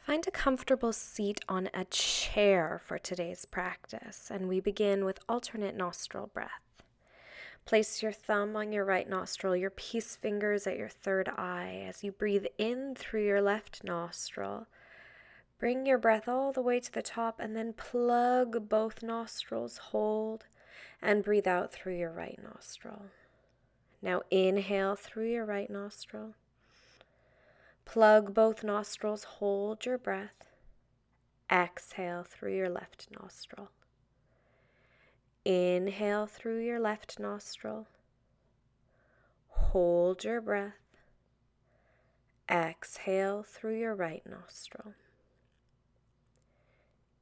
Find a comfortable seat on a chair for today's practice, and we begin with alternate nostril breath. Place your thumb on your right nostril, your peace fingers at your third eye. As you breathe in through your left nostril, bring your breath all the way to the top and then plug both nostrils, hold, and breathe out through your right nostril. Now inhale through your right nostril. Plug both nostrils, hold your breath. Exhale through your left nostril. Inhale through your left nostril. Hold your breath. Exhale through your right nostril.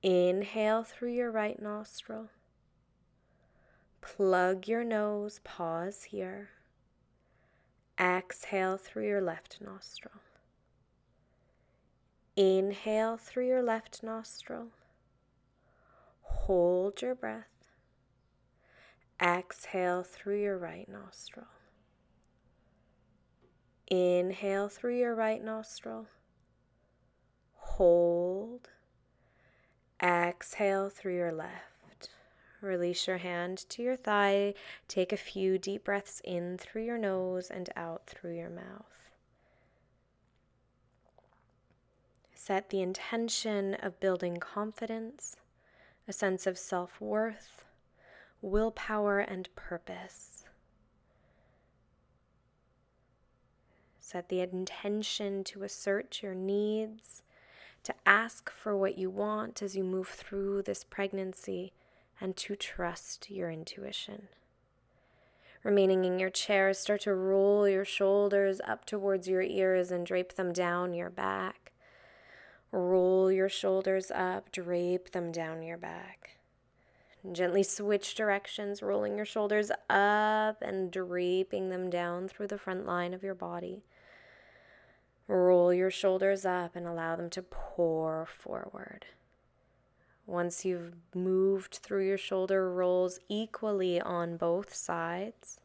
Inhale through your right nostril. Plug your nose, pause here. Exhale through your left nostril. Inhale through your left nostril. Hold your breath. Exhale through your right nostril. Inhale through your right nostril. Hold. Exhale through your left. Release your hand to your thigh. Take a few deep breaths in through your nose and out through your mouth. Set the intention of building confidence, a sense of self-worth, willpower, and purpose. Set the intention to assert your needs, to ask for what you want as you move through this pregnancy, and to trust your intuition. Remaining in your chair, start to roll your shoulders up towards your ears and drape them down your back. Roll your shoulders up, drape them down your back. Gently switch directions, rolling your shoulders up and draping them down through the front line of your body. Roll your shoulders up and allow them to pour forward. Once you've moved through your shoulder rolls equally on both sides,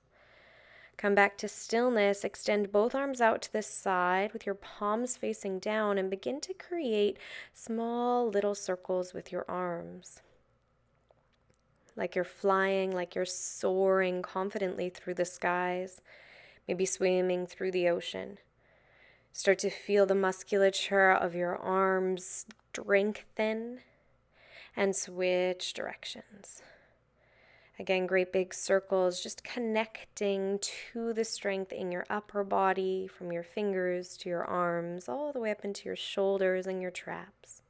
come back to stillness, extend both arms out to the side with your palms facing down and begin to create small little circles with your arms. Like you're flying, like you're soaring confidently through the skies, maybe swimming through the ocean. Start to feel the musculature of your arms strengthen and switch directions. Again, great big circles, just connecting to the strength in your upper body, from your fingers to your arms, all the way up into your shoulders and your traps.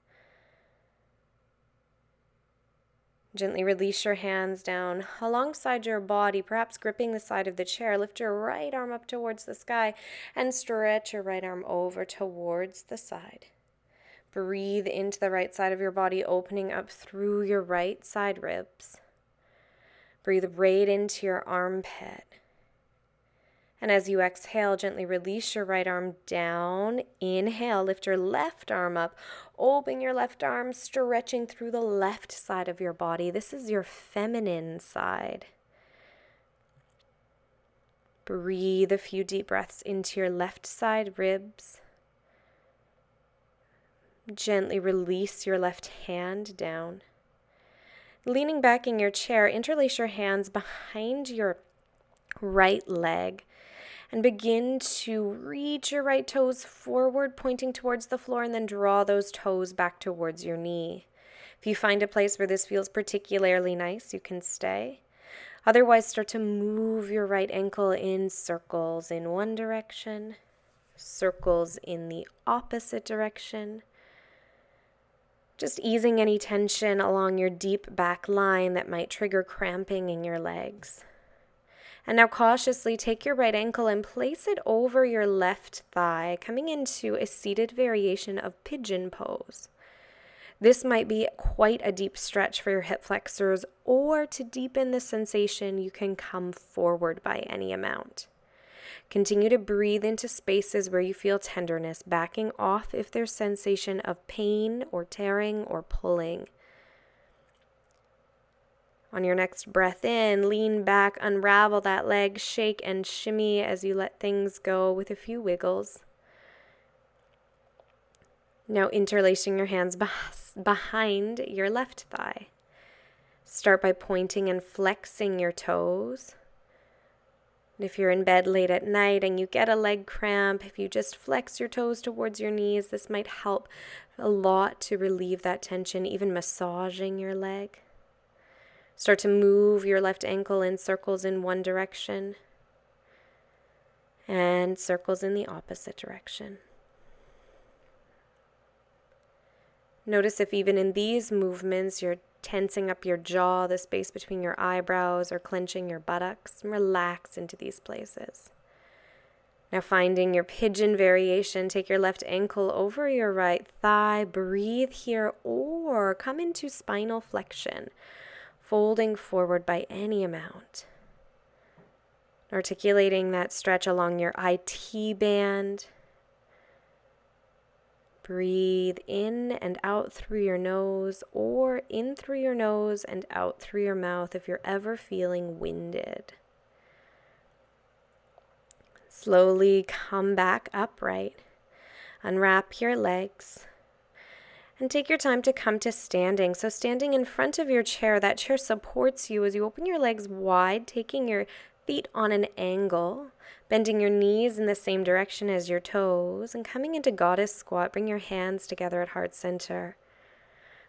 Gently release your hands down alongside your body, perhaps gripping the side of the chair. Lift your right arm up towards the sky and stretch your right arm over towards the side. Breathe into the right side of your body, opening up through your right side ribs. Breathe right into your armpit. And as you exhale, gently release your right arm down. Inhale, lift your left arm up. Open your left arm, stretching through the left side of your body. This is your feminine side. Breathe a few deep breaths into your left side ribs. Gently release your left hand down. Leaning back in your chair, interlace your hands behind your right leg and begin to reach your right toes forward, pointing towards the floor, and then draw those toes back towards your knee. If you find a place where this feels particularly nice, you can stay. Otherwise, start to move your right ankle in circles in one direction, circles in the opposite direction. Just easing any tension along your deep back line that might trigger cramping in your legs. And now cautiously take your right ankle and place it over your left thigh, coming into a seated variation of pigeon pose. This might be quite a deep stretch for your hip flexors, or to deepen the sensation, you can come forward by any amount. Continue to breathe into spaces where you feel tenderness, backing off if there's sensation of pain or tearing or pulling. On your next breath in, lean back, unravel that leg, shake and shimmy as you let things go with a few wiggles. Now interlacing your hands behind your left thigh. Start by pointing and flexing your toes. And if you're in bed late at night and you get a leg cramp, if you just flex your toes towards your knees, this might help a lot to relieve that tension, even massaging your leg. Start to move your left ankle in circles in one direction and circles in the opposite direction. Notice if even in these movements you're tensing up your jaw, the space between your eyebrows, or clenching your buttocks. Relax into these places. Now finding your pigeon variation, take your left ankle over your right thigh, breathe here, or come into spinal flexion, folding forward by any amount. Articulating that stretch along your IT band. Breathe in and out through your nose, or in through your nose and out through your mouth if you're ever feeling winded. Slowly come back upright. Unwrap your legs. And take your time to come to standing. So standing in front of your chair, that chair supports you as you open your legs wide, taking your feet on an angle, bending your knees in the same direction as your toes, and coming into goddess squat. Bring your hands together at heart center.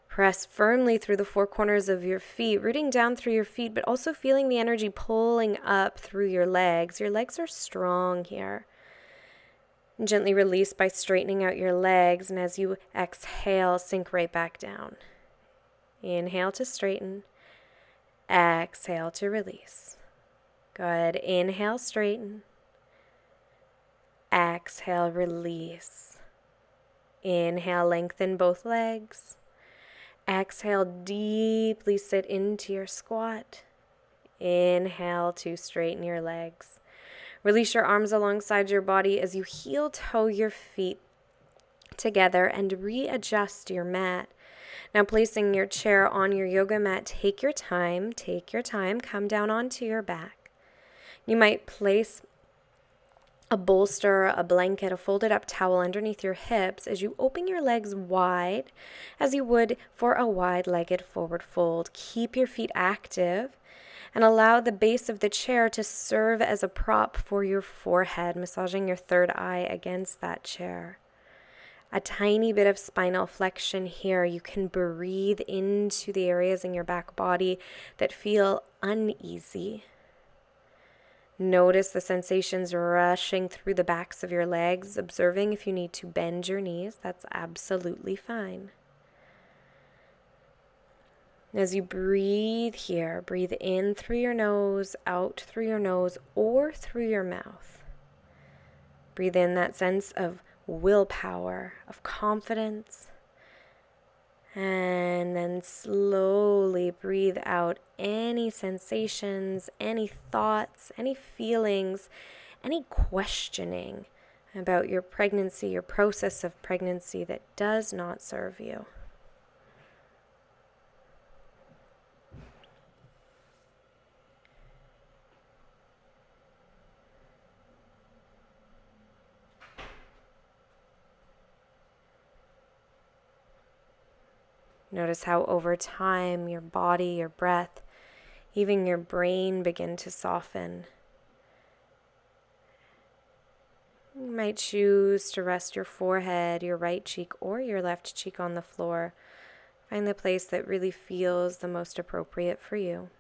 Press firmly through the four corners of your feet, rooting down through your feet, but also feeling the energy pulling up through your legs. Your legs are strong here. And gently release by straightening out your legs, and as you exhale, sink right back down. Inhale to straighten. Exhale to release. Good. Inhale, straighten. Exhale, release. Inhale, lengthen both legs. Exhale, deeply sit into your squat. Inhale to straighten your legs. Release your arms alongside your body as you heel toe your feet together and readjust your mat. Now placing your chair on your yoga mat, take your time, come down onto your back. You might place a bolster, a blanket, a folded up towel underneath your hips as you open your legs wide as you would for a wide-legged forward fold. Keep your feet active and allow the base of the chair to serve as a prop for your forehead, massaging your third eye against that chair. A tiny bit of spinal flexion here. You can breathe into the areas in your back body that feel uneasy. Notice the sensations rushing through the backs of your legs, observing if you need to bend your knees. That's absolutely fine. As you breathe here, breathe in through your nose, out through your nose, or through your mouth. Breathe in that sense of willpower, of confidence. And then slowly breathe out any sensations, any thoughts, any feelings, any questioning about your pregnancy, your process of pregnancy that does not serve you. Notice how over time your body, your breath, even your brain begin to soften. You might choose to rest your forehead, your right cheek, or your left cheek on the floor. Find the place that really feels the most appropriate for you.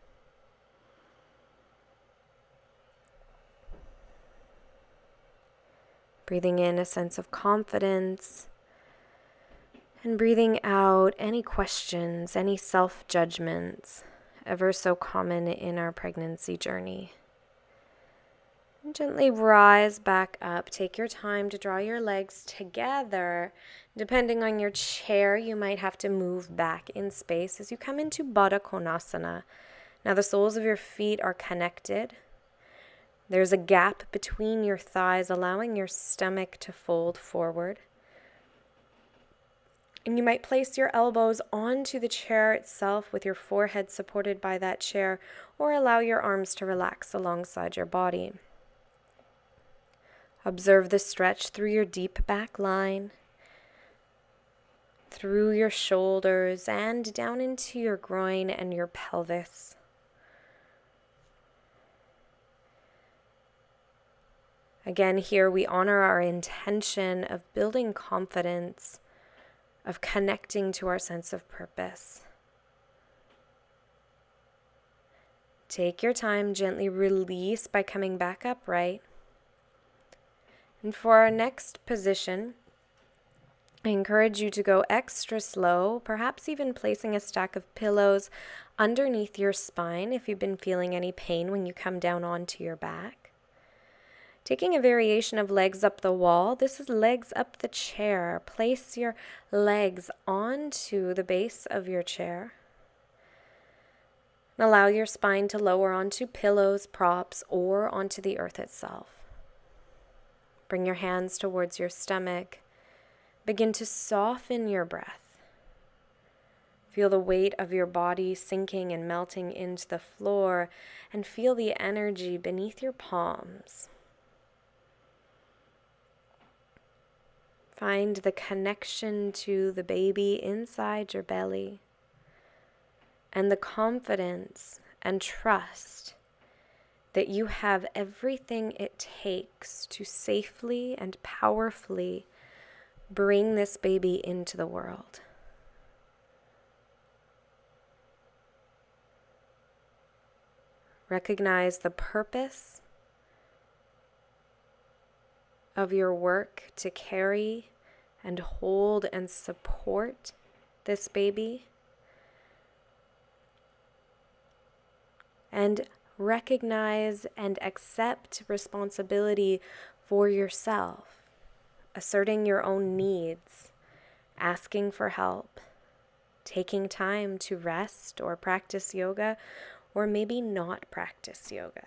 Breathing in a sense of confidence. And breathing out any questions, any self-judgments, ever so common in our pregnancy journey. And gently rise back up. Take your time to draw your legs together. Depending on your chair, you might have to move back in space as you come into Baddha Konasana. Now the soles of your feet are connected. There's a gap between your thighs, allowing your stomach to fold forward. And you might place your elbows onto the chair itself with your forehead supported by that chair, or allow your arms to relax alongside your body. Observe the stretch through your deep back line. through your shoulders and down into your groin and your pelvis. Again, here we honor our intention of building confidence, of connecting to our sense of purpose. Take your time, gently release by coming back upright. And for our next position, I encourage you to go extra slow, perhaps even placing a stack of pillows underneath your spine if you've been feeling any pain when you come down onto your back. Taking a variation of legs up the wall, this is legs up the chair. Place your legs onto the base of your chair. Allow your spine to lower onto pillows, props, or onto the earth itself. Bring your hands towards your stomach. Begin to soften your breath. Feel the weight of your body sinking and melting into the floor, and feel the energy beneath your palms. Find the connection to the baby inside your belly, and the confidence and trust that you have everything it takes to safely and powerfully bring this baby into the world. Recognize the purpose of your work to carry and hold and support this baby. And recognize and accept responsibility for yourself, asserting your own needs, asking for help, taking time to rest or practice yoga, or maybe not practice yoga.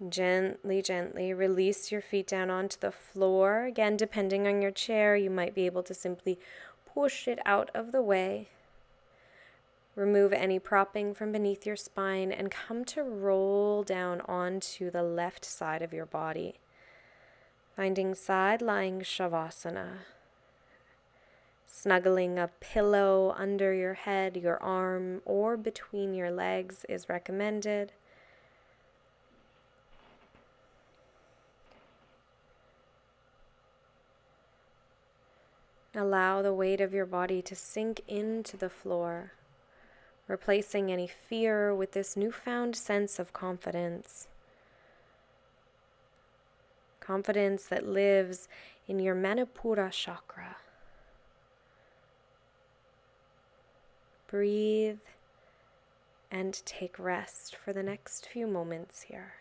Gently, gently release your feet down onto the floor. Again, depending on your chair, you might be able to simply push it out of the way. Remove any propping from beneath your spine and come to roll down onto the left side of your body. Finding side-lying Shavasana. Snuggling a pillow under your head, your arm, or between your legs is recommended. Allow the weight of your body to sink into the floor, replacing any fear with this newfound sense of confidence. Confidence that lives in your Manipura chakra. Breathe and take rest for the next few moments here.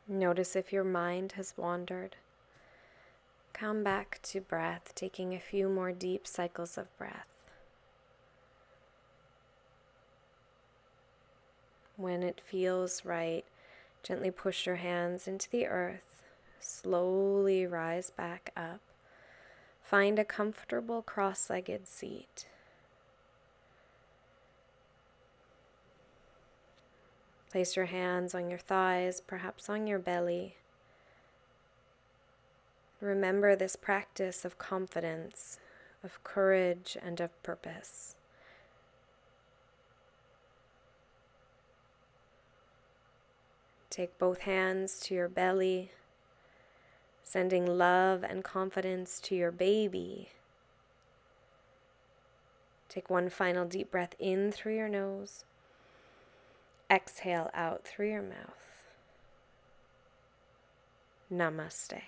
Notice if your mind has wandered. Come back to breath, taking a few more deep cycles of breath. When it feels right, gently push your hands into the earth. Slowly rise back up. Find a comfortable cross-legged seat. Place your hands on your thighs, perhaps on your belly. Remember this practice of confidence, of courage, and of purpose. Take both hands to your belly, sending love and confidence to your baby. Take one final deep breath in through your nose. Exhale out through your mouth. Namaste.